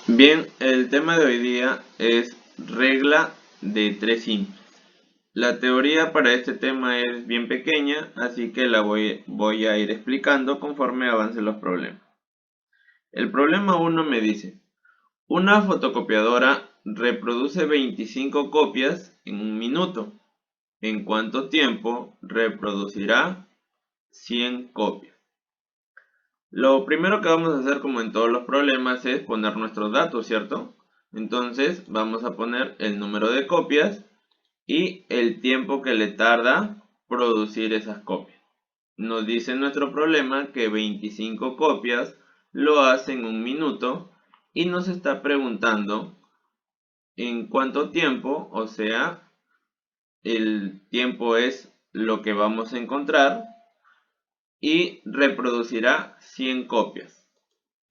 Bien, el tema de hoy día es regla de tres simples. La teoría para este tema es bien pequeña, así que la voy a ir explicando conforme avancen los problemas. El problema 1 me dice, una fotocopiadora reproduce 25 copias en un minuto. ¿En cuánto tiempo reproducirá 100 copias? Lo primero que vamos a hacer, como en todos los problemas, es poner nuestros datos, ¿cierto? Entonces vamos a poner el número de copias y el tiempo que le tarda producir esas copias. Nos dice en nuestro problema que 25 copias lo hace en un minuto y nos está preguntando en cuánto tiempo, o sea, el tiempo es lo que vamos a encontrar y reproducirá 100 copias.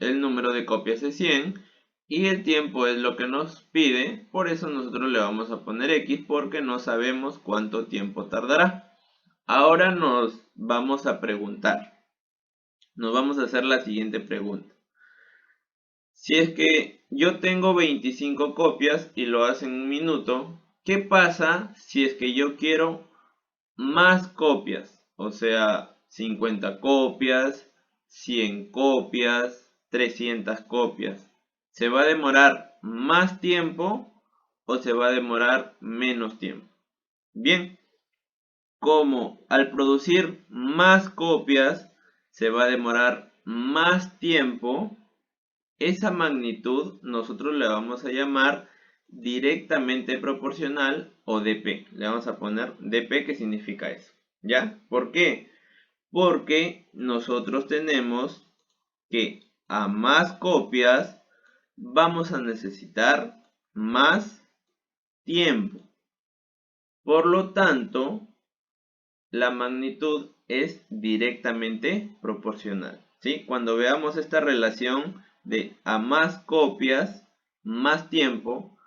El número de copias es 100 y el tiempo es lo que nos pide, por eso nosotros le vamos a poner X porque no sabemos cuánto tiempo tardará. Ahora nos vamos a preguntar, nos vamos a hacer la siguiente pregunta. Si es que yo tengo 25 copias y lo hace en un minuto, ¿qué pasa si es que yo quiero más copias? O sea, 50 copias, 100 copias, 300 copias. ¿Se va a demorar más tiempo o se va a demorar menos tiempo? Bien, como al producir más copias se va a demorar más tiempo, esa magnitud nosotros le vamos a llamar directamente proporcional o dp. Le vamos a poner dp, que significa eso. ¿Ya? ¿Por qué? Porque nosotros tenemos que a más copias vamos a necesitar más tiempo. Por lo tanto, la magnitud es directamente proporcional, ¿sí? Cuando veamos esta relación de a más copias, más tiempo,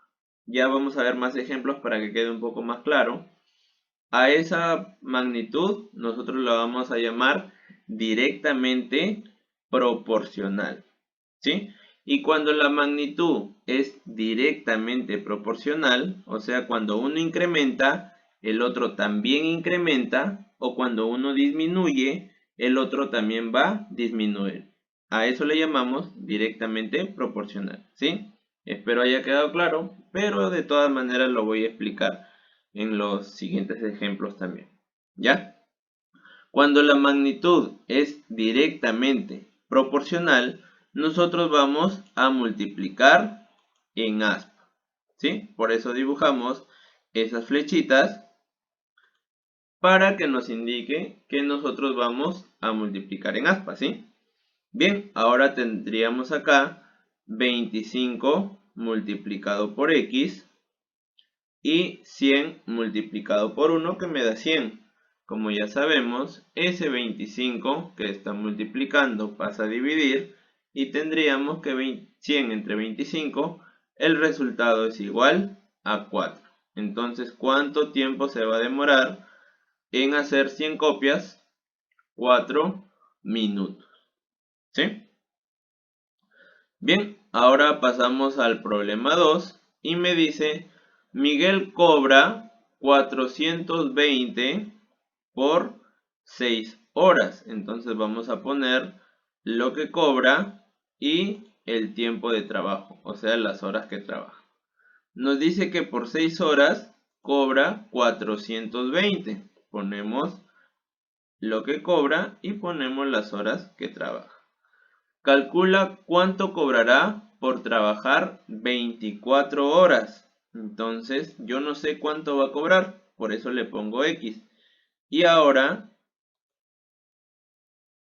ya vamos a ver más ejemplos para que quede un poco más claro. A esa magnitud nosotros la vamos a llamar directamente proporcional, ¿sí? Y cuando la magnitud es directamente proporcional, o sea, cuando uno incrementa, el otro también incrementa, o cuando uno disminuye, el otro también va a disminuir. A eso le llamamos directamente proporcional, ¿sí? Espero haya quedado claro, pero de todas maneras lo voy a explicar en los siguientes ejemplos también, ¿ya? Cuando la magnitud es directamente proporcional, nosotros vamos a multiplicar en aspa, ¿sí? Por eso dibujamos esas flechitas para que nos indique que nosotros vamos a multiplicar en aspa, ¿sí? Bien, ahora tendríamos acá 25 multiplicado por x y 100 multiplicado por 1, que me da 100. Como ya sabemos, ese 25 que está multiplicando pasa a dividir y tendríamos que 100 entre 25, el resultado es igual a 4. Entonces, ¿cuánto tiempo se va a demorar en hacer 100 copias? 4 minutos. ¿Sí? Bien, ahora pasamos al problema 2 y me dice, Miguel cobra 420 por 6 horas. Entonces vamos a poner lo que cobra y el tiempo de trabajo, o sea, las horas que trabaja. Nos dice que por 6 horas cobra 420. Ponemos lo que cobra y ponemos las horas que trabaja. Calcula cuánto cobrará por trabajar 24 horas. Entonces, yo no sé cuánto va a cobrar, por eso le pongo X. Y ahora,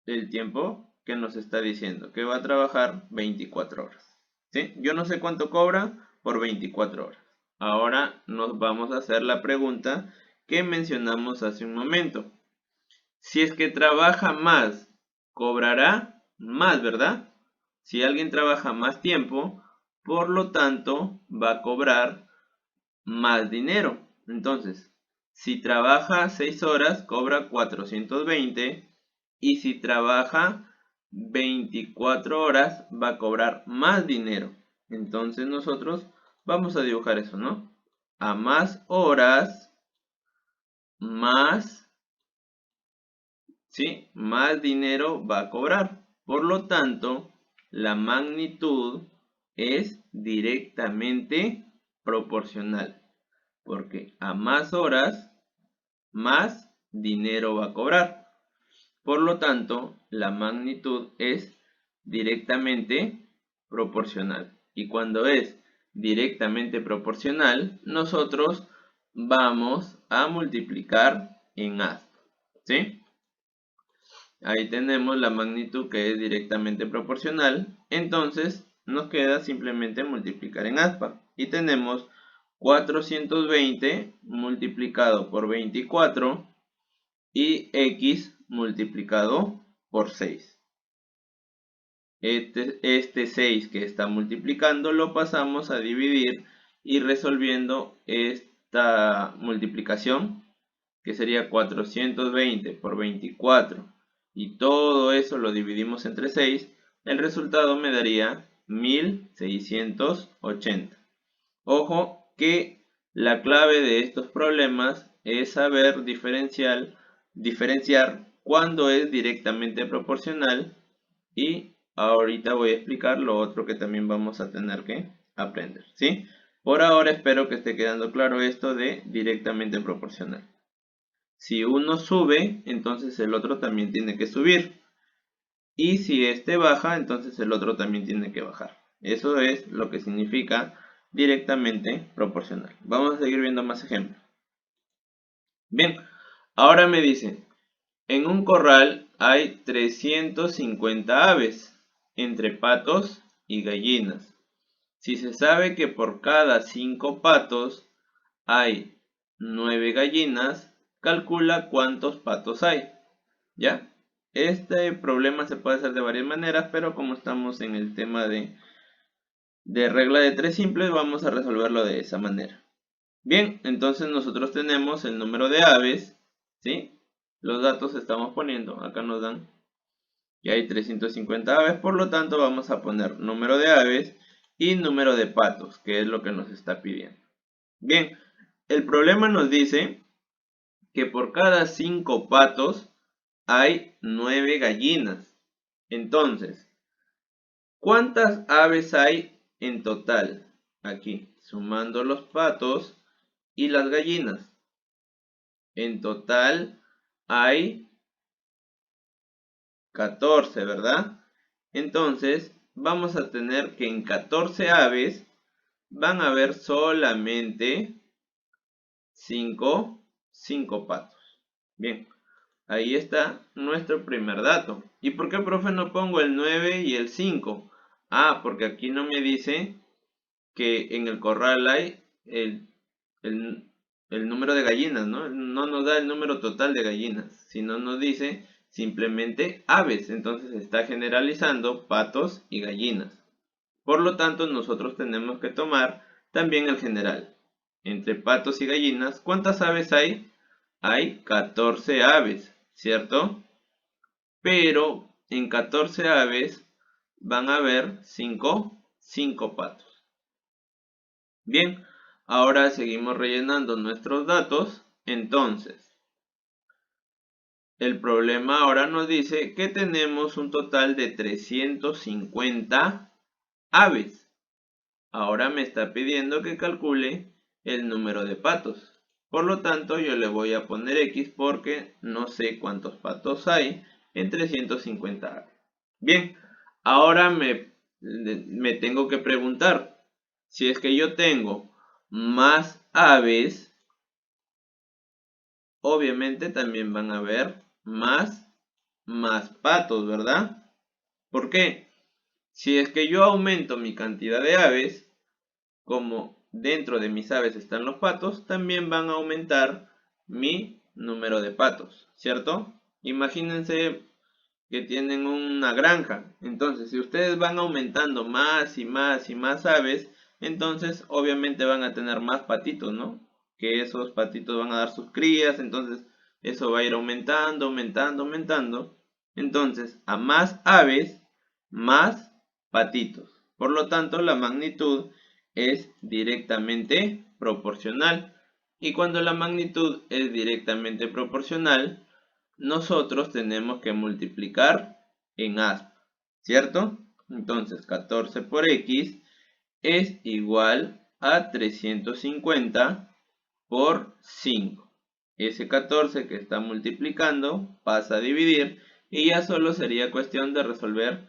el tiempo que nos está diciendo, que va a trabajar 24 horas. ¿Sí? Yo no sé cuánto cobra por 24 horas. Ahora nos vamos a hacer la pregunta que mencionamos hace un momento. Si es que trabaja más, cobrará más, ¿verdad? Si alguien trabaja más tiempo, por lo tanto, va a cobrar más dinero. Entonces, si trabaja 6 horas, cobra 420. Y si trabaja 24 horas, va a cobrar más dinero. Entonces nosotros vamos a dibujar eso, ¿no? A más horas, más, ¿sí? Más dinero va a cobrar. Por lo tanto, la magnitud es directamente proporcional. Porque a más horas, más dinero va a cobrar. Por lo tanto, la magnitud es directamente proporcional. Y cuando es directamente proporcional, nosotros vamos a multiplicar en aspa. ¿Sí? Ahí tenemos la magnitud que es directamente proporcional. Entonces, nos queda simplemente multiplicar en aspa. Y tenemos 420 multiplicado por 24 y x multiplicado por 6. Este 6 que está multiplicando lo pasamos a dividir y resolviendo esta multiplicación, que sería 420 por 24, y todo eso lo dividimos entre 6, el resultado me daría 1680. Ojo que la clave de estos problemas es saber diferenciar cuándo es directamente proporcional, y ahorita voy a explicar lo otro que también vamos a tener que aprender, ¿sí? Por ahora espero que esté quedando claro esto de directamente proporcional. Si uno sube, entonces el otro también tiene que subir. Y si este baja, entonces el otro también tiene que bajar. Eso es lo que significa directamente proporcional. Vamos a seguir viendo más ejemplos. Bien, ahora me dice, en un corral hay 350 aves, entre patos y gallinas. Si se sabe que por cada 5 patos hay 9 gallinas, calcula cuántos patos hay. ¿Ya? Este problema se puede hacer de varias maneras, pero como estamos en el tema de regla de 3 simples, vamos a resolverlo de esa manera. Bien, entonces nosotros tenemos el número de aves, ¿sí? Los datos estamos poniendo, acá nos dan que hay 350 aves, por lo tanto vamos a poner número de aves y número de patos, que es lo que nos está pidiendo. Bien, el problema nos dice que por cada 5 patos hay 9 gallinas. Entonces, ¿cuántas aves hay en total? Aquí, sumando los patos y las gallinas. En total hay 14, ¿verdad? Entonces, vamos a tener que en 14 aves van a haber solamente 5 patos. Bien, ahí está nuestro primer dato. ¿Y por qué, profe, no pongo el 9 y el 5? Ah, porque aquí no me dice que en el corral hay el, el número de gallinas, ¿no? No nos da el número total de gallinas, sino nos dice simplemente aves. Entonces está generalizando patos y gallinas. Por lo tanto, nosotros tenemos que tomar también el general. Entre patos y gallinas, ¿cuántas aves hay? Hay 14 aves, ¿cierto? Pero en 14 aves van a haber 5 patos. Bien, ahora seguimos rellenando nuestros datos. Entonces, el problema ahora nos dice que tenemos un total de 350 aves. Ahora me está pidiendo que calcule el número de patos. Por lo tanto, yo le voy a poner X porque no sé cuántos patos hay en 350 aves. Bien, ahora me tengo que preguntar, si es que yo tengo más aves, obviamente también van a haber más patos, ¿verdad? ¿Por qué? Si es que yo aumento mi cantidad de aves, como dentro de mis aves están los patos, también van a aumentar mi número de patos, ¿cierto? Imagínense que tienen una granja. Entonces, si ustedes van aumentando más y más y más aves, entonces obviamente van a tener más patitos, ¿no? Que esos patitos van a dar sus crías, entonces eso va a ir aumentando, aumentando, aumentando. Entonces, a más aves, más patitos. Por lo tanto, la magnitud es directamente proporcional. Y cuando la magnitud es directamente proporcional, nosotros tenemos que multiplicar en aspa, ¿cierto? Entonces 14 por x es igual a 350 por 5. Ese 14 que está multiplicando pasa a dividir y ya solo sería cuestión de resolver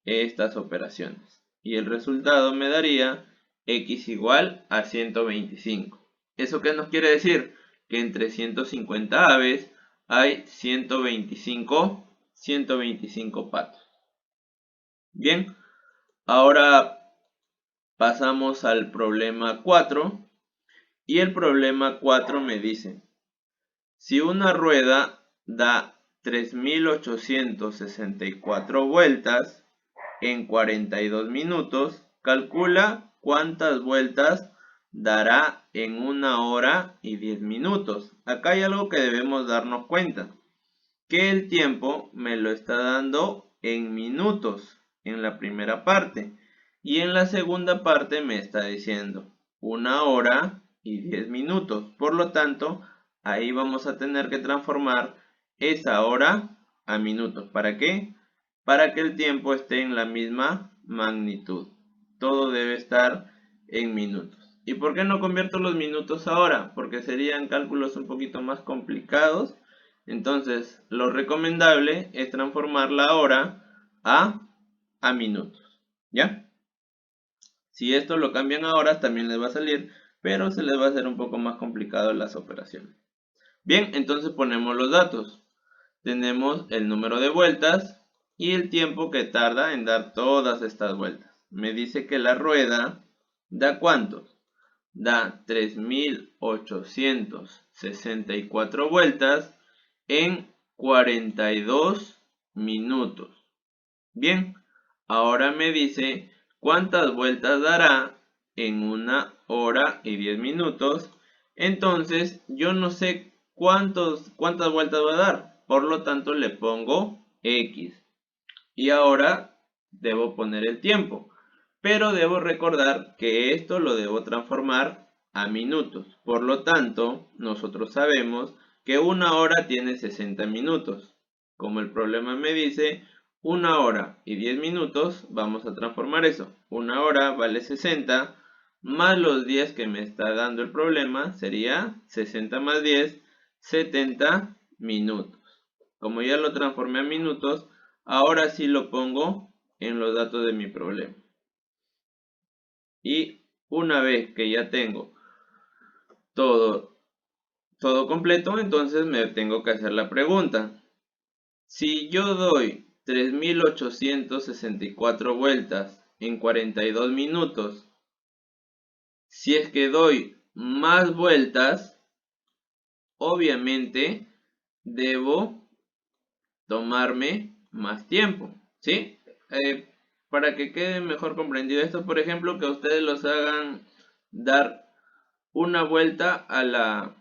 estas operaciones. Y el resultado me daría x igual a 125. ¿Eso qué nos quiere decir? Que entre 150 aves hay 125 patos. Bien, ahora pasamos al problema 4. Y el problema 4 me dice, si una rueda da 3.864 vueltas en 42 minutos, calcula cuántas vueltas dará en 1 hora y 10 minutos. Acá hay algo que debemos darnos cuenta, que el tiempo me lo está dando en minutos en la primera parte y en la segunda parte me está diciendo 1 hora y 10 minutos. Por lo tanto, ahí vamos a tener que transformar esa hora a minutos. ¿Para qué? Para que el tiempo esté en la misma magnitud. Todo debe estar en minutos. ¿Y por qué no convierto los minutos ahora? Porque serían cálculos un poquito más complicados. Entonces, lo recomendable es transformar la hora a minutos. ¿Ya? Si esto lo cambian a horas, también les va a salir, pero se les va a hacer un poco más complicado las operaciones. Bien, entonces ponemos los datos. Tenemos el número de vueltas y el tiempo que tarda en dar todas estas vueltas. Me dice que la rueda da ¿cuántos? Da 3.864 vueltas en 42 minutos. Bien, ahora me dice cuántas vueltas dará en 1 hora y 10 minutos. Entonces yo no sé cuántas vueltas va a dar. Por lo tanto le pongo X. Y ahora debo poner el tiempo. Pero debo recordar que esto lo debo transformar a minutos. Por lo tanto, nosotros sabemos que 1 hora tiene 60 minutos. Como el problema me dice 1 hora y 10 minutos, vamos a transformar eso. 1 hora vale 60, más los 10 que me está dando el problema, sería 60 más 10, 70 minutos. Como ya lo transformé a minutos, ahora sí lo pongo en los datos de mi problema. Y una vez que ya tengo todo completo, entonces me tengo que hacer la pregunta. Si yo doy 3.864 vueltas en 42 minutos, si es que doy más vueltas, obviamente debo tomarme más tiempo, ¿sí? Para que quede mejor comprendido esto, por ejemplo, que ustedes los hagan dar una vuelta a la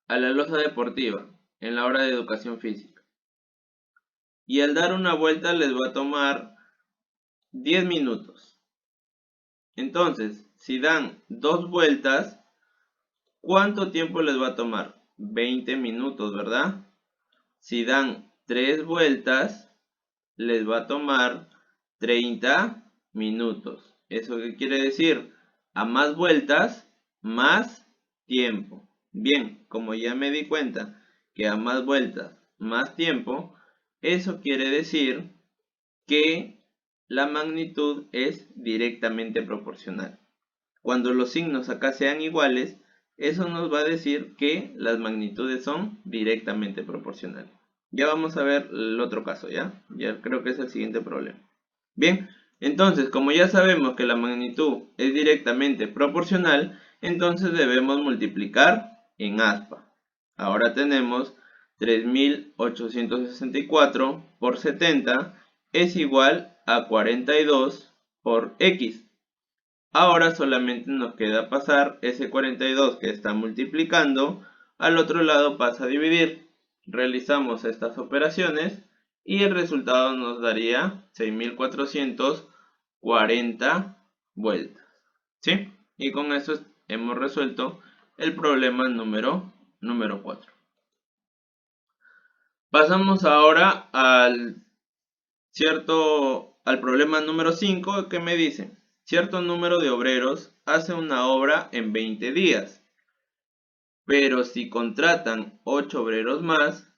losa deportiva en la hora de educación física. Y al dar una vuelta les va a tomar 10 minutos. Entonces, si dan 2 vueltas, ¿cuánto tiempo les va a tomar? 20 minutos, ¿verdad? Si dan 3 vueltas, les va a tomar 30 minutos. ¿Eso qué quiere decir? A más vueltas, más tiempo. Bien, como ya me di cuenta que a más vueltas, más tiempo, eso quiere decir que la magnitud es directamente proporcional. Cuando los signos acá sean iguales, eso nos va a decir que las magnitudes son directamente proporcionales. Ya vamos a ver el otro caso, ¿ya? Ya creo que es el siguiente problema. Bien, entonces como ya sabemos que la magnitud es directamente proporcional, entonces debemos multiplicar en aspa. Ahora tenemos 3.864 por 70 es igual a 42 por x. Ahora solamente nos queda pasar ese 42 que está multiplicando, al otro lado pasa a dividir. Realizamos estas operaciones y el resultado nos daría 6.440 vueltas. ¿Sí? Y con eso hemos resuelto el problema número 4. Pasamos ahora al problema número 5 que me dice, cierto número de obreros hace una obra en 20 días, pero si contratan 8 obreros más,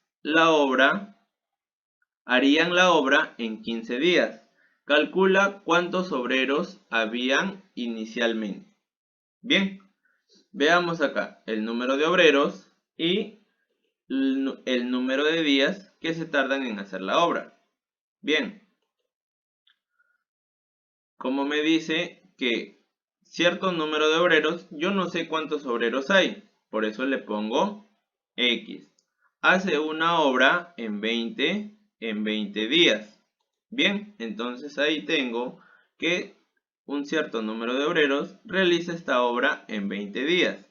harían la obra en 15 días. Calcula cuántos obreros habían inicialmente. Bien, veamos acá el número de obreros y el número de días que se tardan en hacer la obra. Bien, como me dice que cierto número de obreros, yo no sé cuántos obreros hay, por eso le pongo X. Hace una obra en 20 días. Bien, entonces ahí tengo que un cierto número de obreros realiza esta obra en 20 días.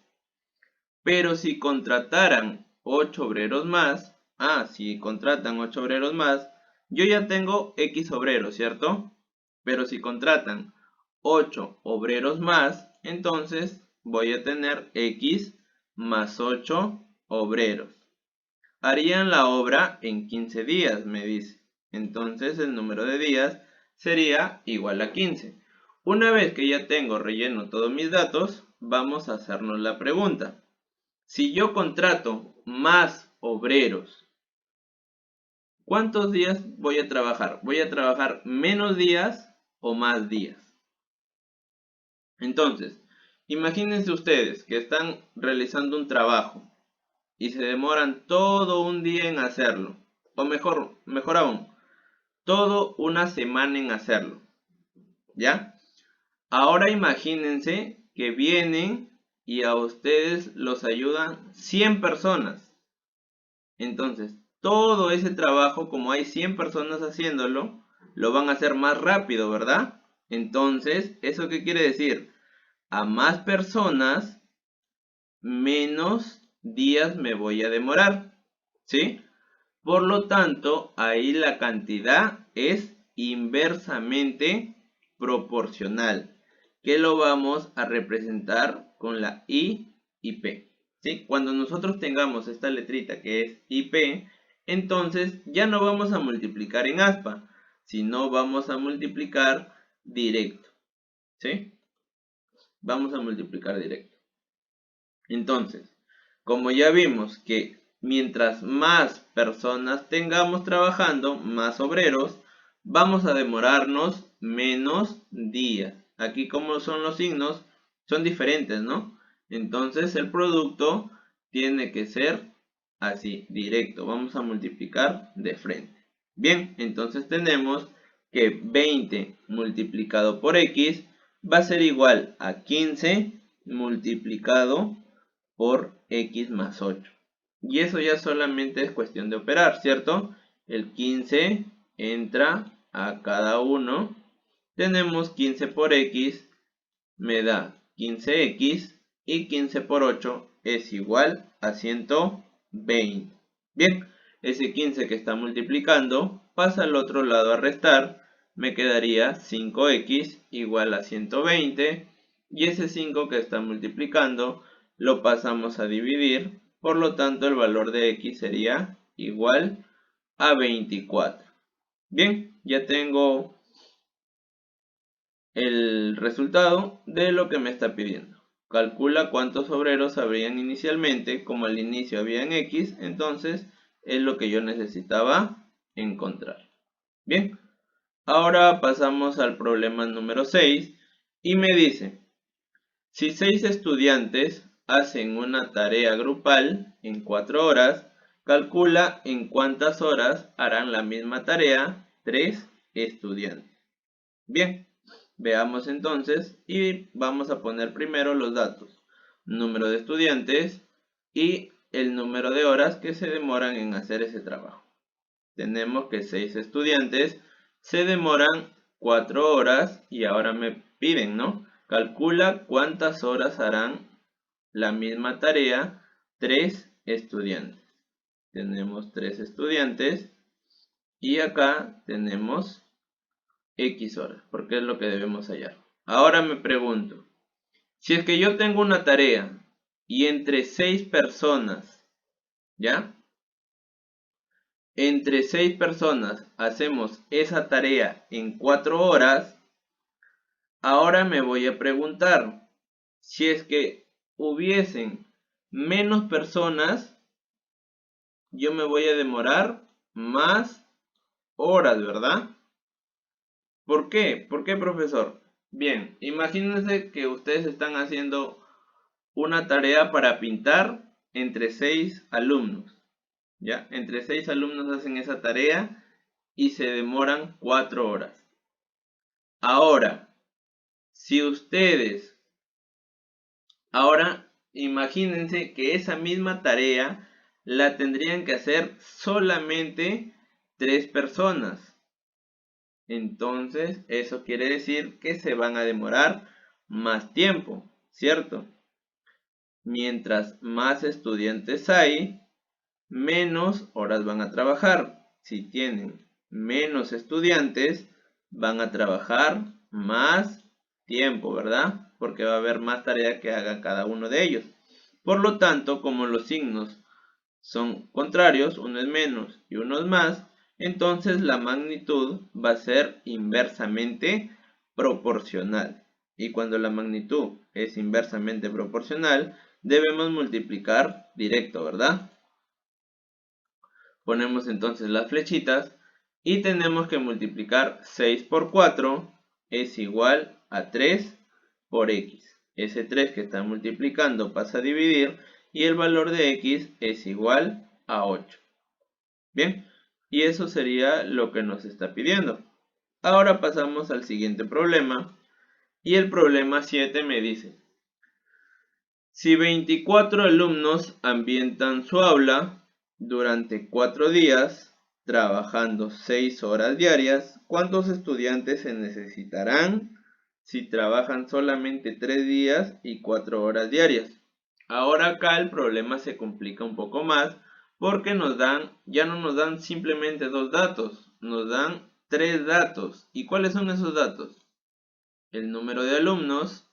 Pero si contrataran 8 obreros más, si contratan 8 obreros más, yo ya tengo X obreros, ¿cierto? Pero si contratan 8 obreros más, entonces voy a tener X más 8 obreros. Harían la obra en 15 días, me dice. Entonces el número de días sería igual a 15. Una vez que ya tengo relleno todos mis datos, vamos a hacernos la pregunta. Si yo contrato más obreros, ¿cuántos días voy a trabajar? ¿Voy a trabajar menos días o más días? Entonces, imagínense ustedes que están realizando un trabajo y se demoran todo un día en hacerlo. O mejor aún, todo una semana en hacerlo. ¿Ya? Ahora imagínense que vienen y a ustedes los ayudan 100 personas. Entonces, todo ese trabajo, como hay 100 personas haciéndolo, lo van a hacer más rápido, ¿verdad? Entonces, ¿eso qué quiere decir? A más personas, menos días me voy a demorar, ¿sí? Por lo tanto, ahí la cantidad es inversamente proporcional, que lo vamos a representar con la I y P. ¿Sí? Cuando nosotros tengamos esta letrita que es IP, entonces ya no vamos a multiplicar en aspa, sino vamos a multiplicar directo. ¿Sí? Vamos a multiplicar directo. Entonces, como ya vimos que mientras más personas tengamos trabajando, más obreros, vamos a demorarnos menos días. Aquí como son los signos, son diferentes, ¿no? Entonces el producto tiene que ser así, directo. Vamos a multiplicar de frente. Bien, entonces tenemos que 20 multiplicado por X va a ser igual a 15 multiplicado por X más 8. Y eso ya solamente es cuestión de operar, ¿cierto? El 15 entra a cada uno. Tenemos 15 por X, me da 15X y 15 por 8 es igual a 120. Bien, ese 15 que está multiplicando pasa al otro lado a restar. Me quedaría 5X igual a 120. Y ese 5 que está multiplicando lo pasamos a dividir. Por lo tanto, el valor de X sería igual a 24. Bien, ya tengo el resultado de lo que me está pidiendo. Calcula cuántos obreros habrían inicialmente. Como al inicio habían X, entonces es lo que yo necesitaba encontrar. Bien, ahora pasamos al problema número 6 y me dice, si 6 estudiantes hacen una tarea grupal en 4 horas, calcula en cuántas horas harán la misma tarea 3 estudiantes. Bien, veamos entonces y vamos a poner primero los datos. Número de estudiantes y el número de horas que se demoran en hacer ese trabajo. Tenemos que 6 estudiantes se demoran 4 horas y ahora me piden, ¿no? Calcula cuántas horas harán la misma tarea 3 estudiantes. Tenemos 3 estudiantes y acá tenemos X horas, porque es lo que debemos hallar. Ahora me pregunto, si es que yo tengo una tarea y entre 6 personas, ¿ya? Entre 6 personas hacemos esa tarea en 4 horas, ahora me voy a preguntar, si es que hubiesen menos personas, yo me voy a demorar más horas, ¿verdad? ¿Por qué? ¿Por qué, profesor? Bien, imagínense que ustedes están haciendo una tarea para pintar entre 6 alumnos, ¿ya? Entre 6 alumnos hacen esa tarea y se demoran 4 horas. Ahora, si ustedes, ahora imagínense que esa misma tarea la tendrían que hacer solamente 3 personas. Entonces, eso quiere decir que se van a demorar más tiempo, ¿cierto? Mientras más estudiantes hay, menos horas van a trabajar. Si tienen menos estudiantes, van a trabajar más tiempo, ¿verdad? Porque va a haber más tarea que haga cada uno de ellos. Por lo tanto, como los signos son contrarios, uno es menos y uno es más, entonces la magnitud va a ser inversamente proporcional. Y cuando la magnitud es inversamente proporcional, debemos multiplicar directo, ¿verdad? Ponemos entonces las flechitas y tenemos que multiplicar 6 por 4 es igual a 3 por x. Ese 3 que está multiplicando pasa a dividir y el valor de x es igual a 8. Bien, y eso sería lo que nos está pidiendo. Ahora pasamos al siguiente problema y el problema 7 me dice: si 24 alumnos ambientan su aula durante 4 días, trabajando 6 horas diarias, ¿cuántos estudiantes se necesitarán si trabajan solamente 3 días y 4 horas diarias? Ahora acá el problema se complica un poco más porque ya no nos dan simplemente 2 datos, nos dan 3 datos. ¿Y cuáles son esos datos? El número de alumnos,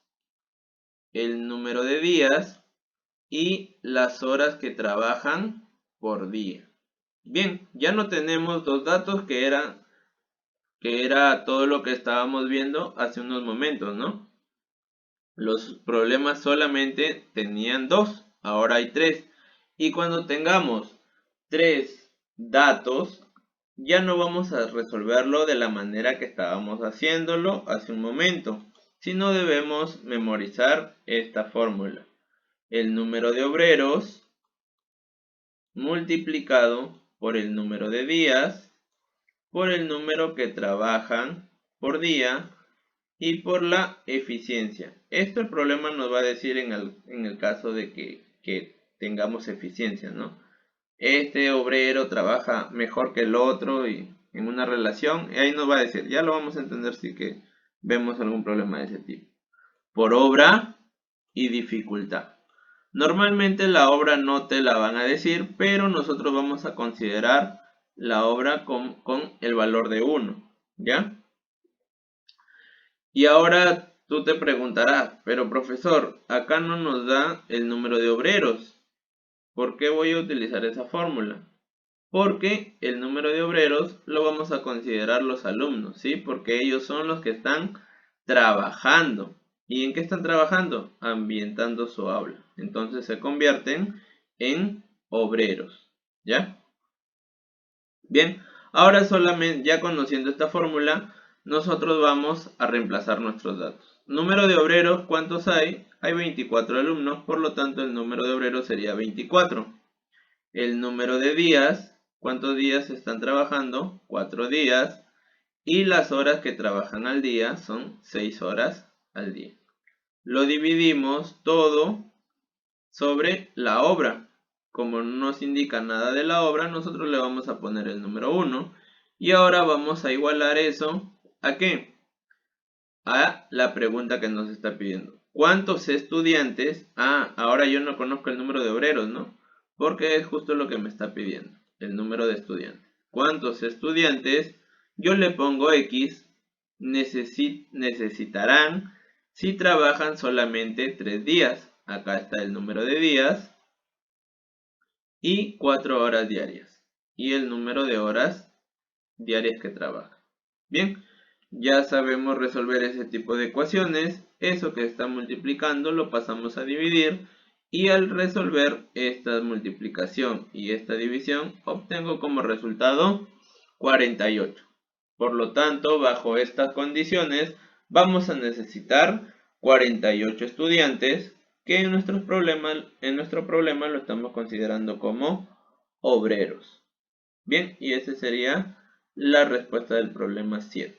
el número de días y las horas que trabajan por día. Bien, ya no tenemos 2 datos que era todo lo que estábamos viendo hace unos momentos, ¿no? Los problemas solamente tenían 2, ahora hay 3. Y cuando tengamos 3 datos, ya no vamos a resolverlo de la manera que estábamos haciéndolo hace un momento, sino debemos memorizar esta fórmula. El número de obreros multiplicado por el número de días, por el número que trabajan por día y por la eficiencia. Esto el problema nos va a decir en el caso de que tengamos eficiencia, ¿no? Este obrero trabaja mejor que el otro y en una relación, y ahí nos va a decir, ya lo vamos a entender si que vemos algún problema de ese tipo. Por obra y dificultad. Normalmente la obra no te la van a decir, pero nosotros vamos a considerar la obra con el valor de 1, ¿ya? Y ahora tú te preguntarás, pero profesor, acá no nos da el número de obreros. ¿Por qué voy a utilizar esa fórmula? Porque el número de obreros lo vamos a considerar los alumnos, ¿sí? Porque ellos son los que están trabajando. ¿Y en qué están trabajando? Ambientando su aula. Entonces se convierten en obreros, ¿ya? Bien, ahora solamente ya conociendo esta fórmula, nosotros vamos a reemplazar nuestros datos. Número de obreros, ¿cuántos hay? Hay 24 alumnos, por lo tanto el número de obreros sería 24. El número de días, ¿cuántos días están trabajando? 4 días. Y las horas que trabajan al día son 6 horas al día. Lo dividimos todo sobre la obra. Como no nos indica nada de la obra, nosotros le vamos a poner el número 1. Y ahora vamos a igualar eso, ¿a qué? A la pregunta que nos está pidiendo. ¿Cuántos estudiantes? Ahora yo no conozco el número de obreros, ¿no? Porque es justo lo que me está pidiendo, el número de estudiantes. ¿Cuántos estudiantes? Yo le pongo X, necesitarán si trabajan solamente 3 días. Acá está el número de días y 4 horas diarias y el número de horas diarias que trabajan. Bien, ya sabemos resolver ese tipo de ecuaciones. Eso que está multiplicando lo pasamos a dividir y al resolver esta multiplicación y esta división obtengo como resultado 48. Por lo tanto, bajo estas condiciones vamos a necesitar 48 estudiantes que en nuestro problema lo estamos considerando como obreros. Bien, y esa sería la respuesta del problema 7.